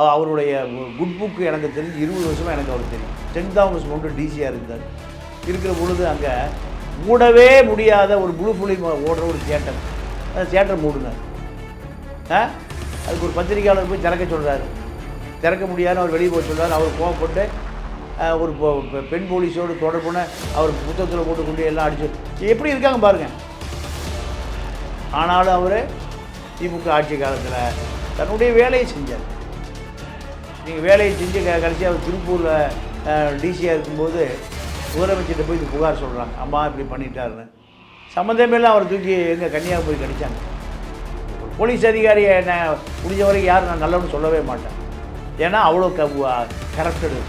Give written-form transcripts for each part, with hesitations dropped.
அவருடைய good book எனக்கு தெரிஞ்சு 20 வருஷமாக எனக்கு அவர் தெரியும். சென்ட் தாமஸ் மவுண்ட் டிசியாக இருந்தார். இருக்கிற பொழுது அங்கே மூடவே முடியாத ஒரு ப்ளூ ஃபிலிம் ஓடுற ஒரு தியேட்டர், அந்த தியேட்டர் மூடினார். அதுக்கு ஒரு பத்திரிகையாளர் போய் திறக்க சொல்கிறாரு. திறக்க முடியாதுன்னு அவர் வெளியே போய் சொல்கிறார். அவர் கோவப்பட்டு ஒரு பெண் போலீஸோடு தொடர்புன அவர் புத்தகத்தில் போட்டு கொண்டு எல்லாம் அடிச்சு எப்படி இருக்காங்க பாருங்கள். ஆனாலும் அவர் திமுக ஆட்சி காலத்தில் தன்னுடைய வேலையை செஞ்சார். நீங்கள் வேலையை செஞ்சு கடைசி அவர் திருப்பூரில் டிசியாக இருக்கும்போது முதலமைச்சர்கிட்ட போய் இது புகார் சொல்கிறாங்க, அம்மா இப்படி பண்ணிட்டாருன்னு. சம்மந்தமேலாம் அவர் தூக்கி எங்கள் கன்னியாகுமரி கடித்தாங்க. ஒரு போலீஸ் அதிகாரியை நான் முடிஞ்ச வரைக்கும் யாரும் நான் நல்லவன்னு சொல்லவே மாட்டேன். ஏன்னா அவ்வளோ கரப்டடு.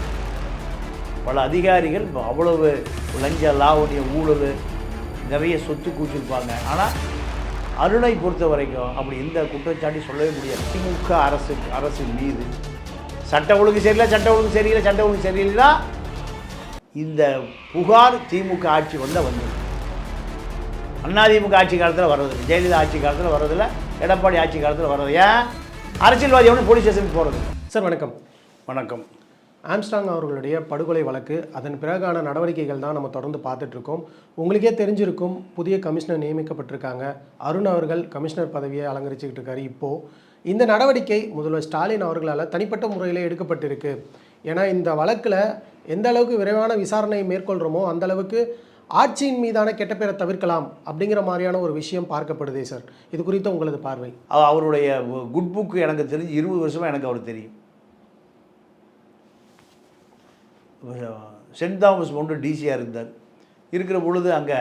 பல அதிகாரிகள் அவ்வளவு லஞ்ச லாவணிய ஊழல் நிறைய சொத்து கூச்சிருப்பாங்க. ஆனால் அருணை பொறுத்த வரைக்கும் அப்படி எந்த குற்றச்சாட்டி சொல்லவே முடியாது. திமுக அரசின் மீது சட்ட ஒழுங்கு சரியில்லை, சட்ட ஒழுங்கு சரியில்லை, சட்ட ஒழுங்கு சரியில்லைன்னா இந்த புகார் திமுக ஆட்சி வந்தது. அதிமுக ஆட்சி காலத்தில் வர்றதில்லை, ஜெயலலிதா ஆட்சி காலத்தில் வர்றதில்லை, எடப்பாடி ஆட்சி காலத்தில் வர்றது. ஏன் அரசியல்வாதி ஒன்று போலீஸ் ஸ்டேஷனுக்கு போகிறது? சார் வணக்கம். வணக்கம். ஆம்ஸ்ட்ராங் அவர்களுடைய படுகொலை வழக்கு, அதன் பிறகான நடவடிக்கைகள் தான் நம்ம தொடர்ந்து பார்த்துட்ருக்கோம். உங்களுக்கே தெரிஞ்சிருக்கும், புதிய கமிஷனர் நியமிக்கப்பட்டிருக்காங்க. அருண் அவர்கள் கமிஷனர் பதவியை அலங்கரிச்சுக்கிட்டு இருக்காரு. இப்போது இந்த நடவடிக்கை முதல்வர் ஸ்டாலின் அவர்களால் தனிப்பட்ட முறையில் எடுக்கப்பட்டிருக்கு. ஏன்னா இந்த வழக்கில் எந்த அளவுக்கு விரைவான விசாரணை மேற்கொள்கிறோமோ அந்த அளவுக்கு ஆட்சியின் மீதான கெட்ட பேரை தவிர்க்கலாம் அப்படிங்கிற மாதிரியான ஒரு விஷயம் பார்க்கப்படுதே சார். இது குறித்து உங்களது பார்வை? அவருடைய குட் புக்கு எனக்கு தெரிஞ்சு 20 வருஷமாக எனக்கு அவர் தெரியும். சென்ட் தாமஸ் மவுண்ட் டிசியாக இருந்தார். இருக்கிற பொழுது அங்கே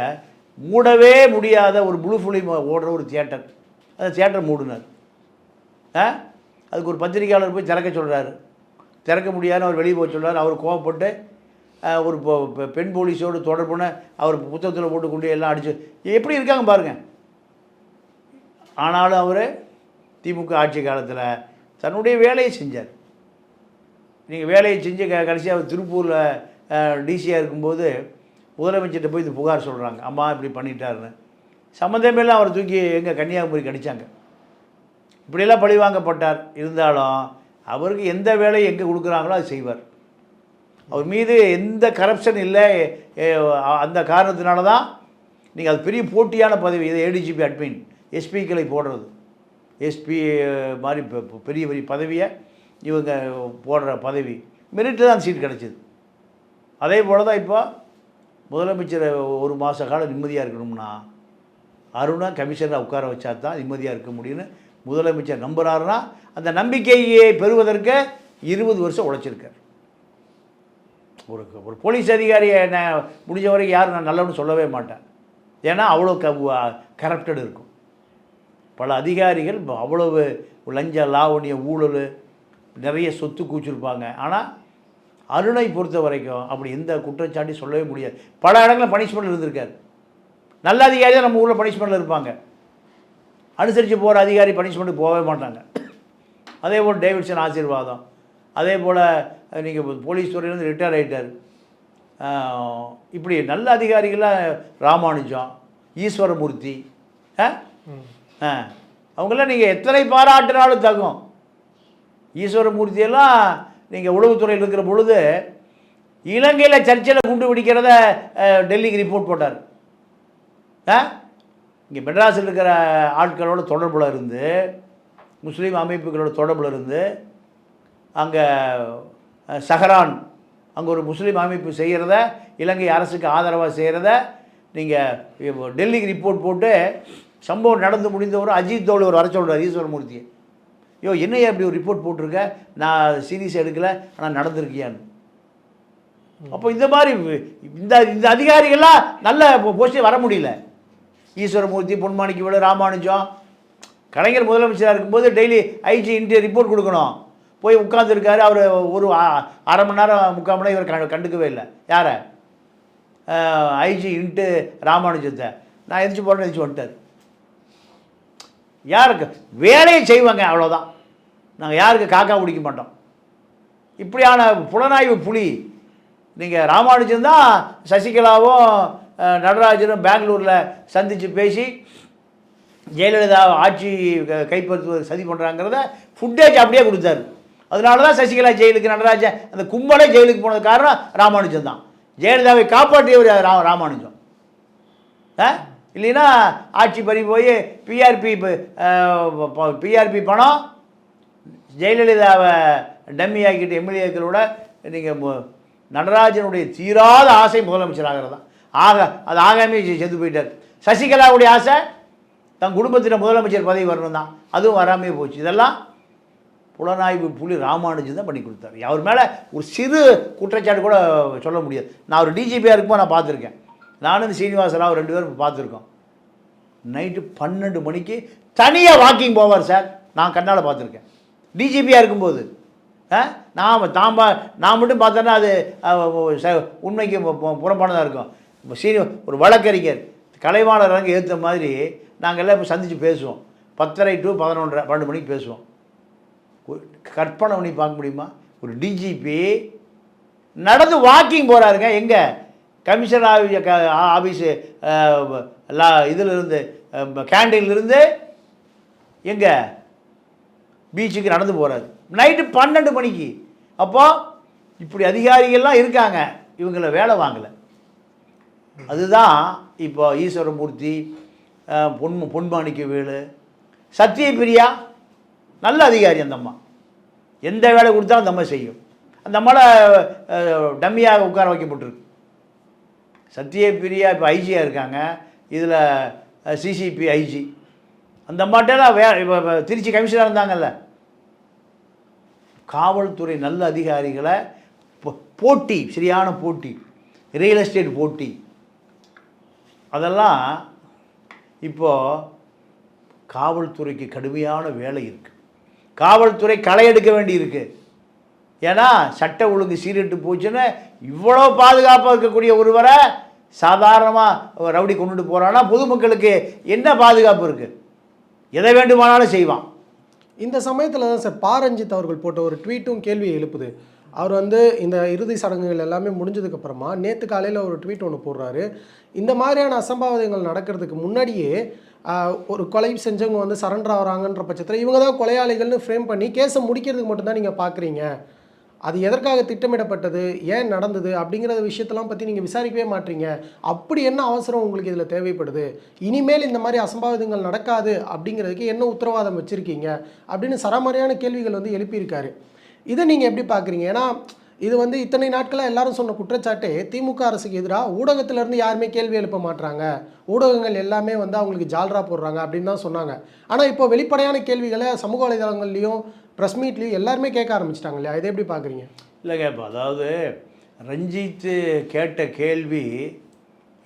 மூடவே முடியாத ஒரு ப்ளூ ஃபிலிம் ஓடுற ஒரு தியேட்டர், அந்த தியேட்டர் மூடினார். அதுக்கு ஒரு பத்திரிகையாளர் போய் திறக்க சொல்கிறாரு. திறக்க முடியாதுன்னு அவர் வெளியே போய் சொல்கிறார். அவர் கோவப்பட்டு ஒரு பெண் போலீஸோடு தொடர்புன அவர் புத்தகத்தில் போட்டு கொண்டு எல்லாம் அடிச்சு எப்படி இருக்காங்க பாருங்கள். ஆனாலும் அவர் திமுக ஆட்சி காலத்தில் தன்னுடைய வேலையை செஞ்சார். நீங்கள் வேலையை செஞ்சு கடைசி அவர் திருப்பூரில் டிசியாக இருக்கும்போது முதலமைச்சர்கிட்ட போய் இது புகார் சொல்கிறாங்க, அம்மா இப்படி பண்ணிட்டாருன்னு. சம்மந்தமேலாம் அவர் தூக்கி எங்கள் கன்னியாகுமரி கடித்தாங்க. இப்படியெல்லாம் பழிவாங்கப்பட்டார். இருந்தாலும் அவருக்கு எந்த வேலையை எங்கே கொடுக்குறாங்களோ அது செய்வார். அவர் மீது எந்த கரப்ஷன் இல்லை. அந்த காரணத்தினால தான் நீங்கள் அது பெரிய போட்டியான பதவி. இது ஏடிஜிபி அட்மின், எஸ்பிக்களை போடுறது, எஸ்பி மாதிரி பெரிய பெரிய பதவியை இவங்க போடுற பதவி மெரிட்டு தான் சீட் கிடச்சிது. அதே போல் தான் இப்போ முதலமைச்சர் ஒரு மாத காலம் நிம்மதியாக இருக்கணும்னா அருணா கமிஷனராக உட்கார வச்சா தான் நிம்மதியாக இருக்க முடியும்னு முதலமைச்சர் நம்புகிறாருன்னா அந்த நம்பிக்கையை பெறுவதற்கு 20 வருஷம் உழைச்சிருக்கார். ஒரு போலீஸ் அதிகாரியை நான் முடிஞ்ச வரைக்கும் யாரும் நான் நல்லவன்னு சொல்லவே மாட்டேன். ஏன்னா அவ்வளோ கரப்டடு இருக்கும். பல அதிகாரிகள் அவ்வளவு லஞ்ச லாவணிய ஊழல் நிறைய சொத்து கூச்சிருப்பாங்க. ஆனால் அருணை பொறுத்த வரைக்கும் அப்படி எந்த குற்றச்சாட்டி சொல்லவே முடியாது. பல இடங்களில் பனிஷ்மெண்ட் இருந்திருக்காரு. நல்ல அதிகாரி தான் நம்ம ஊரில் பனிஷ்மெண்ட்டில் இருப்பாங்க. அனுசரித்து போகிற அதிகாரி பனிஷ்மெண்ட்டுக்கு போகவே மாட்டாங்க. அதே போல் டேவிட்சன் ஆசீர்வாதம், அதே போல் நீங்கள் போலீஸ் துறையிலேருந்து ரிட்டையர் ஆகிட்டார். இப்படி நல்ல அதிகாரிகளாக ராமானுஜம், ஈஸ்வரமூர்த்தி, அவங்களாம் நீங்கள் எத்தனை பாராட்டினாலும் தகும். ஈஸ்வரமூர்த்தியெல்லாம் நீங்கள் உளவுத்துறையில் இருக்கிற பொழுது இலங்கையில் சர்ச்சையில் குண்டு பிடிக்கிறத டெல்லிக்கு ரிப்போர்ட் போட்டார். இங்கே மெட்ராஸில் இருக்கிற ஆட்களோட தொடர்பில் இருந்து, முஸ்லீம் அமைப்புகளோட தொடர்பில் இருந்து, அங்கே சஹரான் அங்கே ஒரு முஸ்லீம் அமைப்பு செய்கிறத, இலங்கை அரசுக்கு ஆதரவாக செய்கிறத நீங்கள் டெல்லிக்கு ரிப்போர்ட் போட்டு சம்பவம் நடந்து முடிந்தவரும் அஜித் தோல் வர சொல்கிறார் ஈஸ்வரமூர்த்தியை. என்னையா இப்படி ஒரு ரிப்போர்ட் போட்டிருக்க, நான் சீரியஸ் எடுக்கலை, ஆனால் நடந்திருக்கியான்னு. அப்போ இந்த மாதிரி இந்த அதிகாரிகள்லாம் நல்ல போஸ்டே வர முடியல. ஈஸ்வரமூர்த்தி, பொன்மாணிக்கு விட, ராமானுஜம், கலைஞர் முதலமைச்சராக இருக்கும்போது டெய்லி ஐஜி இன்ட்டு ரிப்போர்ட் கொடுக்கணும். போய் உட்காந்துருக்காரு. அவர் ஒரு அரை மணி நேரம் 3/4 மணி நேரம் இவர் கண்டுக்கவே இல்லை. யாரை? ஐஜி இன்ட்டு ராமானுஜத்தை. நான் எதிர்த்து போகிறேன்னு எதிர்த்து வந்துட்டார். யாருக்கு வேலையை செய்வாங்க, அவ்வளோதான். நாங்கள் யாருக்கு காக்கா பிடிக்க மாட்டோம். இப்படியான புலனாய்வு புலி நீங்கள் ராமானுஜன் தான் சசிகலாவும் நடராஜனும் பெங்களூரில் சந்தித்து பேசி ஜெயலலிதா ஆட்சி கைப்பற்றுவது சதி பண்ணுறாங்கிறத ஃபுட்டேஜ் அப்படியே கொடுத்தாரு. அதனால தான் சசிகலா ஜெயிலுக்கு, நடராஜன் அந்த கும்பலே ஜெயிலுக்கு போனது காரணம் ராமானுஜம் தான். ஜெயலலிதாவை காப்பாற்றியவர் ராமானுஜம். இல்லைன்னா ஆட்சி பறி போய் பிஆர்பி பணம் ஜெயலலிதாவை டம்மி ஆக்கிட்டு எம்எல்ஏக்களோட நீங்கள் நடராஜனுடைய தீராத ஆசை முதலமைச்சர் ஆகிறது தான். அது ஆகாமே செத்து போயிட்டார். சசிகலாவுடைய ஆசை தன் குடும்பத்தில் முதலமைச்சர் பதவி வரணும் தான், அதுவும் வராமே போச்சு. இதெல்லாம் புலனாய்வு புலி ராமானுஜன் தான் பண்ணி கொடுத்தாரு. அவர் மேலே ஒரு சிறு குற்றச்சாட்டு கூட சொல்ல முடியாது. நான் ஒரு டிஜிபியாக இருக்கும்போது நான் பார்த்துருக்கேன். நானும் சீனிவாசராவ் 2 பேரும் பார்த்துருக்கோம். நைட்டு 12 மணிக்கு தனியாக வாக்கிங் போவார் சார். நான் கண்ணால் பார்த்துருக்கேன் டிஜிபியாக இருக்கும்போது. நான் மட்டும் பார்த்தேன்னா அது உண்மைக்கு புறம்பானதாக இருக்கும். ஒரு வழக்கறிஞர் கலைவாணர் அங்கே ஏற்ற மாதிரி நாங்கள் எல்லாம் இப்போ சந்தித்து பேசுவோம். 10:30 to 11:30 12 மணிக்கு பேசுவோம். கற்பனை பண்ணி பார்க்க முடியுமா? ஒரு டிஜிபி நடந்து வாக்கிங் போகிறாருங்க. எங்கே கமிஷனர் ஆஃபீஸு இதிலிருந்து கேண்டீன்லேருந்து எங்கே பீச்சுக்கு நடந்து போகிறாரு நைட்டு 12 மணிக்கு. அப்போ இப்படி அதிகாரிகள்லாம் இருக்காங்க, இவங்கள வேலை வாங்கலை. அதுதான் இப்போ ஈஸ்வரமூர்த்தி, பொன்மாணிக்கவேலு, சத்யபிரியா நல்ல அதிகாரி. அந்த அம்மா எந்த வேலை கொடுத்தாலும் அந்த அம்மா செய்யும். அந்த அம்மாவை டம்மியாக உட்கார வைக்கப்பட்டிருக்கு. சத்யபிரியா இப்போ ஐஜியாக இருக்காங்க. இதில் சிசிபி ஐஜி. அந்த அம்மாட்டெல்லாம் இப்போ திருச்சி கமிஷனர் இருந்தாங்கல்ல. காவல்துறை நல்ல அதிகாரிகளை போட்டி, சரியான போட்டி, ரியல் எஸ்டேட் போட்டி, அதெல்லாம் இப்போது காவல்துறைக்கு கடுமையான வேலை இருக்குது. காவல்துறை களை எடுக்க வேண்டி இருக்குது. ஏன்னா சட்ட ஒழுங்கு சீரிட்டு போச்சுன்னு இவ்வளோ பாதுகாப்பாக இருக்கக்கூடிய ஒருவரை சாதாரணமாக ரவுடி கொண்டுட்டு போகிறான்னா பொதுமக்களுக்கு என்ன பாதுகாப்பு இருக்குது? எதை வேண்டுமானாலும் செய்வான். இந்த சமயத்தில் தான் சார் ரஞ்சித் அவர்கள் போட்ட ஒரு ட்வீட்டும் கேள்வியை எழுப்புது. அவர் இந்த இறுதி சடங்குகள் எல்லாமே முடிஞ்சதுக்கப்புறமா நேற்று காலையில் ஒரு ட்வீட் ஒன்று போடுறாரு. இந்த மாதிரியான அசம்பாவிதங்கள் நடக்கிறதுக்கு முன்னாடியே ஒரு கொலை செஞ்சவங்க சரண்டர் ஆகிறாங்கன்ற பட்சத்தில் இவங்க தான் கொலையாளிகள்னு ஃப்ரேம் பண்ணி கேஸை முடிக்கிறதுக்கு மட்டும்தான் நீங்கள் பார்க்குறீங்க. அது எதற்காக திட்டமிடப்பட்டது, ஏன் நடந்தது அப்படிங்கிற விஷயத்தெல்லாம் பற்றி நீங்கள் விசாரிக்கவே மாட்டீங்க. அப்படி என்ன அவசரம் உங்களுக்கு இதில் தேவைப்படுது? இனிமேல் இந்த மாதிரி அசம்பாவிதங்கள் நடக்காது அப்படிங்கிறதுக்கு என்ன உத்தரவாதம் வச்சுருக்கீங்க அப்படின்னு சரமாரியான கேள்விகள் எழுப்பியிருக்காரு. இதை நீங்கள் எப்படி பார்க்குறீங்க? ஏன்னா இது இத்தனை நாட்களாக எல்லாரும் சொன்ன குற்றச்சாட்டே திமுக அரசுக்கு எதிராக ஊடகத்திலேருந்து யாருமே கேள்வி எழுப்ப மாட்டாங்க, ஊடகங்கள் எல்லாமே அவங்களுக்கு ஜால்ரா போடுறாங்க அப்படின்னு தான் சொன்னாங்க. ஆனால் இப்போ வெளிப்படையான கேள்விகளை சமூக வலைதளங்கள்லையும் ப்ரெஸ் மீட்லேயும் எல்லாருமே கேட்க ஆரம்பிச்சிட்டாங்க இல்லையா? இதை எப்படி பார்க்குறீங்க? இல்லைங்க, இப்போ அதாவது ரஞ்சித்து கேட்ட கேள்வி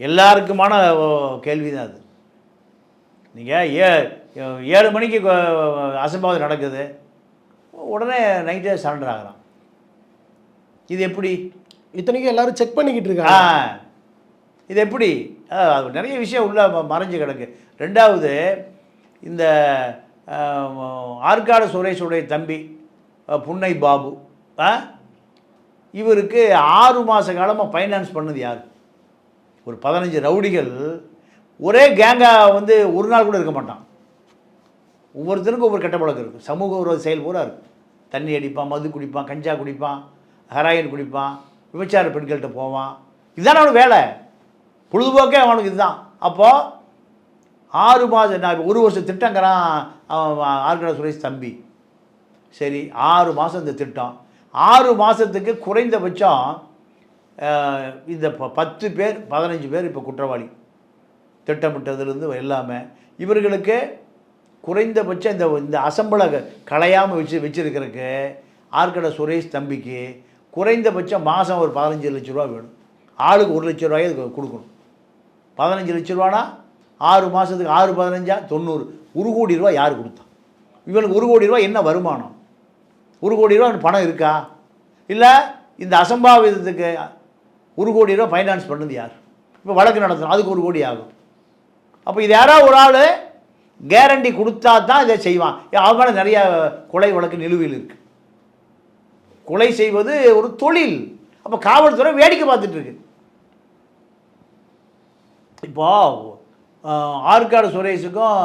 எல்லாருக்குமான கேள்வி தான். அது நீங்கள் 7 மணிக்கு அசம்பாவிதம் நடக்குது, உடனே நைட்டே சரண்டர் ஆகிறான். இது எப்படி? இத்தனைக்கும் எல்லாரும் செக் பண்ணிக்கிட்டு இருக்காங்க. இது எப்படி? அது நிறைய விஷயம் உள்ள மறைஞ்சு கிடக்கு. ரெண்டாவது, இந்த ஆற்காடு சுரேஷுடைய தம்பி புன்னை பாபு, இவருக்கு 6 மாத காலமாக ஃபைனான்ஸ் பண்ணது யார்? ஒரு 15 ரவுடிகள் ஒரே கேங்காக ஒரு நாள் கூட இருக்க மாட்டான். ஒவ்வொருத்தருக்கும் ஒவ்வொரு கெட்ட பழக்கம் இருக்குது. சமூக விரோத செயல் பூரா இருக்குது. தண்ணி அடிப்பான், மது குடிப்பான், கஞ்சா குடிப்பான், ஹெராயின் குடிப்பான், விபச்சார பெண்கள்கிட்ட போவான். இதுதான் அவனுக்கு வேலை, பொழுதுபோக்கே அவனுக்கு இதுதான். அப்போது 6 மாதம், நான் 1 வருஷம் திட்டங்கிறான் ஆற்காடு சுரேஷ் தம்பி. சரி, 6 மாதம் இந்த திட்டம். 6 மாதத்துக்கு குறைந்தபட்சம் இந்த 10 பேர் 15 பேர் இப்போ குற்றவாளி, திட்டமிட்டதுலேருந்து எல்லாமே. இவர்களுக்கு குறைந்தபட்சம் இந்த அசம்பளை களையாமல் வச்சுருக்கிறதுக்கு ஆற்காடு சுரேஷ் தம்பிக்கு குறைந்தபட்சம் மாதம் ஒரு 15 லட்ச ரூபா வேணும். ஆளுக்கு 1 லட்ச ரூபாயை கொடுக்கணும். 15 லட்ச ரூபானா 6 மாதத்துக்கு 6 15 90, 1 கோடி ரூபா யார் கொடுத்தா? இவனுக்கு 1 கோடி ரூபா என்ன வருமானம்? 1 கோடி ரூபா பணம் இருக்கா? இல்லை இந்த அசம்பாவிதத்துக்கு 1 கோடி ரூபா ஃபைனான்ஸ் பண்ணது யார்? இப்போ வழக்கு நடத்தணும், அதுக்கு 1 கோடி ஆகும். அப்போ இது யாராவது ஒரு ஆள் கேரண்டி கொடுத்தா தான் இதை செய்வான். அவன் மேலே நிறையா கொலை வழக்கு நிலுவையில் இருக்குது. கொலை செய்வது ஒரு தொழில். அப்போ காவல்துறை வேடிக்கை பார்த்துட்டு இருக்கு. இப்போ ஆற்காடு சுரேஷுக்கும்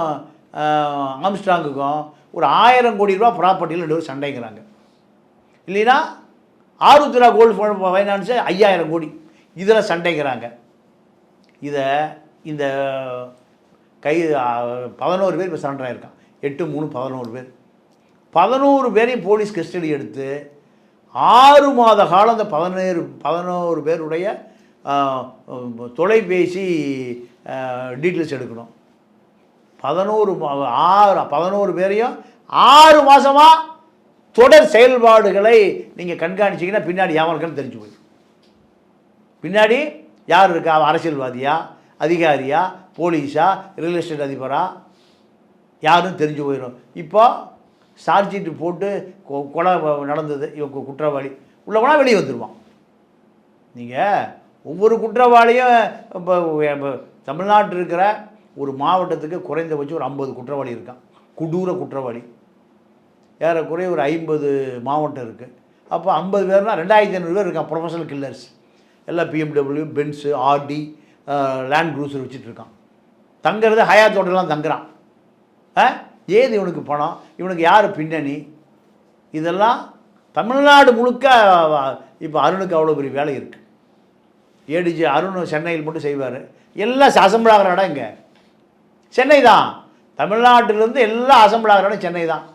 ஆம்ஸ்ட்ராங்குக்கும் ஒரு 1000 கோடி ரூபா ப்ராப்பர்ட்டியில் 2 பேரும் சண்டைங்கிறாங்க. இல்லைன்னா ஆருத்ரா கோல்டு ஃபைனான்ஸு 5000 கோடி இதில் சண்டைக்கிறாங்க. இதை இந்த 11 பேர் இப்போ சரண்டர் ஆகிருக்கான். 8 3 11 பேர். 11 பேரையும் போலீஸ் கஸ்டடி எடுத்து 6 மாத காலம் அந்த 11 பேருடைய தொலைபேசி டீட்டெயில்ஸ் எடுக்கணும். 11 பேரையும் 6 மாதமாக தொடர் செயல்பாடுகளை நீங்கள் கண்காணிச்சிங்கன்னா பின்னாடி யாவருக்குன்னு தெரிஞ்சு போயிடும். பின்னாடி யார் இருக்கா, அரசியல்வாதியா, அதிகாரியா, போலீஸா, ரியல் எஸ்டேட் அதிபரா, யாரும் தெரிஞ்சு போயிடும். இப்போ சார்ஜ் ஷீட்டு போட்டு கொலை நடந்தது, இவங்க குற்றவாளி உள்ள போனால் வெளியே வந்துடுவான். நீங்கள் ஒவ்வொரு குற்றவாளியும் இப்போ தமிழ்நாட்டில் இருக்கிற ஒரு மாவட்டத்துக்கு குறைந்தபட்சம் ஒரு 50 குற்றவாளி இருக்கான். கொடூர குற்றவாளி ஏறக்குறைய ஒரு 50 மாவட்டம் இருக்குது. அப்போ 50 பேர்னா 2500 பேர் இருக்கான் ப்ரொஃபஷனல் கில்லர்ஸ். எல்லாம் BMW, Benz, Audi, land cruiser வச்சுட்ருக்கான். தங்கிறது ஹயாத் ஹோட்டல்லாம் தங்குறான். ஏது இவனுக்கு பணம், இவனுக்கு யார் பின்னணி, இதெல்லாம் தமிழ்நாடு முழுக்க. இப்போ அருணுக்கு அவ்வளோ பெரிய வேலை இருக்குது. ஏடிஜி அருண் சென்னையில் மட்டும் செய்வார். எல்லாம் அசம்பிள் ஆகிற இடம் இங்கே சென்னை தான். தமிழ்நாட்டிலேருந்து எல்லாம் அசம்பிள் ஆகிற இடம் சென்னை தான்.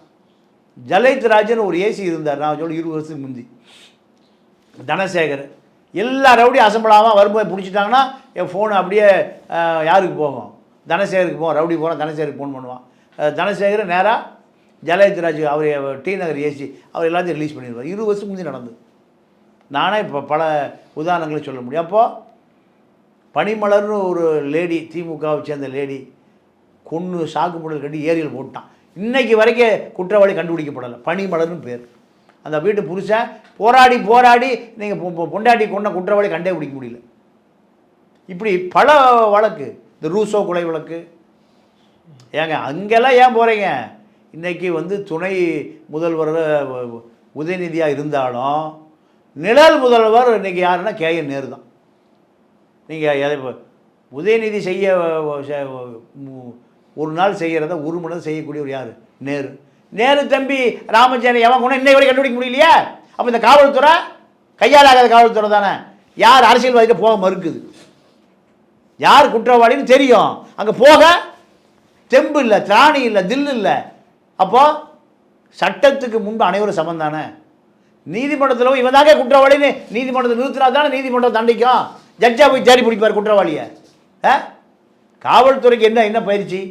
ஜலைத் ராஜன் ஒரு ஏசி இருந்தார், நான் சொல்லி 20 வருஷத்துக்கு முந்தி. தனசேகர் எல்லா ரவுடியும் அசம்பிள் ஆகாமல் வரும்போது பிடிச்சிட்டாங்கன்னா என் ஃபோனு அப்படியே யாருக்கு போகும், தனசேகருக்கு போவோம். ரவுடி போகிறான், தனசேகருக்கு ஃபோன் பண்ணுவான். தனசேகர் நேராக ஜலைத் ராஜ் அவர் டி நகர் ஏசி அவர் எல்லாத்தையும் ரிலீஸ் பண்ணிடுவார். 20 வருஷத்துக்கு முந்தி நடந்தது. நானே இப்போ பல உதாரணங்களை சொல்ல முடியும். அப்போது பனிமலர்னு ஒரு லேடி, திமுகவை சேர்ந்த லேடி, கொன்று சாக்கு மூடல் கட்டி ஏரியில் போட்டான். இன்றைக்கி வரைக்கும் குற்றவாளி கண்டுபிடிக்கப்படலை. பனிமலர்னு பேர். அந்த வீட்டு புருஷன் போராடி நீங்கள் பொண்டாட்டி கொண்ட குற்றவாளி கண்டே பிடிக்க முடியல. இப்படி பல வழக்கு, இந்த ரூசோ கொலை வழக்கு. ஏங்க அங்கெல்லாம் ஏன் போகிறீங்க? இன்றைக்கி துணை முதல்வர் உதயநிதியாக இருந்தாலும் நிழல் முதல்வர் இன்றைக்கி யாருன்னா KN நேரு தான். நீங்கள் உதயநிதி செய்ய ஒரு நாள் செய்கிறத ஒரு மணி நேரம் செய்யக்கூடியவர் யார்? நேரு தம்பி ராமச்சந்திரன் எவன் கொண்டு இன்னைக்கு வரை கண்டுபிடிக்க முடியலையே. அப்போ இந்த காவல்துறை கையாளாகாத காவல்துறை தானே. யார் அரசியல்வாதிகிட்ட போக மறுக்குது, யார் குற்றவாளின்னு தெரியும், அங்கே போக தெம்பு இல்லை, திராணி இல்லை, தில்லு இல்லை. அப்போது சட்டத்துக்கு முன்பு அனைவரும் சமம் தானே. நீதிமன்றத்தில் இவன் தாங்க குற்றவாளின்னு நீதிமன்றத்தை நிறுத்தினா தானே நீதிமன்றம் தண்டிக்கும். ஜட்ஜாக போய் தேடி பிடிப்பார் குற்றவாளியை. காவல்துறைக்கு என்ன பயிற்சி?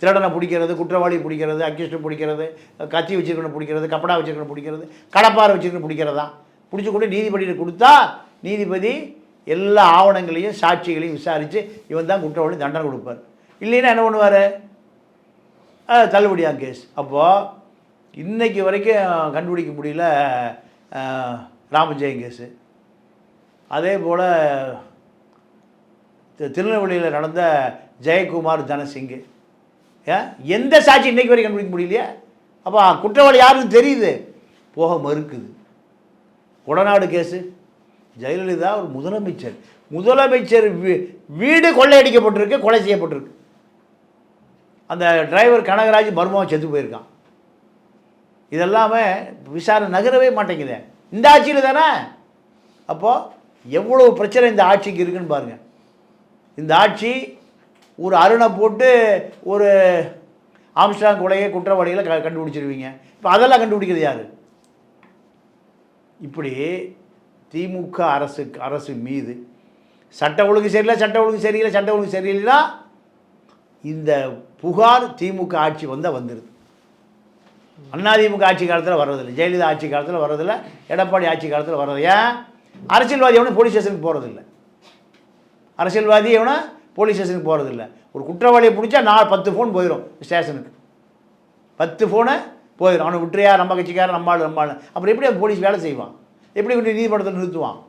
திருடனை பிடிக்கிறது, குற்றவாளியை பிடிக்கிறது, அக்யூஸ்டை பிடிக்கிறது, கத்தி வச்சுருக்கணும் பிடிக்கிறது, கப்படா வச்சுருக்கணும் பிடிக்கிறது, கடப்பாறை வச்சுருக்கணும் பிடிக்கிறதா. பிடிச்சி கொண்டு நீதிபதியில் கொடுத்தா நீதிபதி எல்லா ஆவணங்களையும் சாட்சிகளையும் விசாரித்து இவன் தான் குற்றவாளி தண்டனை கொடுப்பார். இல்லைன்னா என்ன பண்ணுவார்? தள்ளுபடியாக கேஸ். அப்போது இன்றைக்கி வரைக்கும் கண்டுபிடிக்க முடியல ராமஜெயம் கேஸு. அதே போல் திருநெல்வேலியில் நடந்த ஜெயக்குமார் தனசிங்கு, எந்த சாட்சி இன்றைக்கு வரைக்கும் கண்டுபிடிக்க முடியலையே. அப்போ குற்றவாளி யாருன்னு தெரியுது, போக மறுக்குது. கொடநாடு கேஸு, ஜெயலலிதா ஒரு முதலமைச்சர் வீடு கொள்ளையடிக்கப்பட்டிருக்கு, கொலை செய்யப்பட்டிருக்கு. அந்த டிரைவர் கனகராஜ் மர்மமாக செத்து போயிருக்கான். இதெல்லாமே விசாரணை நகரவே மாட்டேங்குது. இந்த ஆட்சியில் தானே. அப்போது எவ்வளோ பிரச்சனை இந்த ஆட்சிக்கு இருக்குன்னு பாருங்கள். இந்த ஆட்சி ஒரு அருணை போட்டு ஒரு ஆம்ஸ்ட்ராங் கொலையை குற்றவாளிகளை கண்டுபிடிச்சிருவீங்க. இப்போ அதெல்லாம் கண்டுபிடிக்கிறது யார்? இப்படி திமுக அரசு மீது சட்ட ஒழுங்கு சரியில்லை, சட்ட ஒழுங்கு சரியில்லைன்னா இந்த புகார் திமுக ஆட்சி வந்துடுது. அதிமுக ஆட்சி காலத்தில் வர்றதில்லை, ஜெயலலிதா ஆட்சி காலத்தில் வர்றதில்லை, எடப்பாடி ஆட்சி காலத்தில் வர்றது. ஏன்? அரசியல்வாதி எவனும் போலீஸ் ஸ்டேஷனுக்கு போகிறதில்லை. அரசியல்வாதி எவனா போலீஸ் ஸ்டேஷனுக்கு போகிறதில்ல. ஒரு குற்றவாளியை பிடிச்சா 10 ஃபோன் போயிடும் ஸ்டேஷனுக்கு. 10 ஃபோனை போயிடும். அவனை விட்டுறியா, நம்ம கட்சிக்காரன், நம்மாள். அப்புறம் எப்படி போலீஸ் வேலை செய்வான்? எப்படி நீதிமன்றத்தில் நிறுத்துவான்?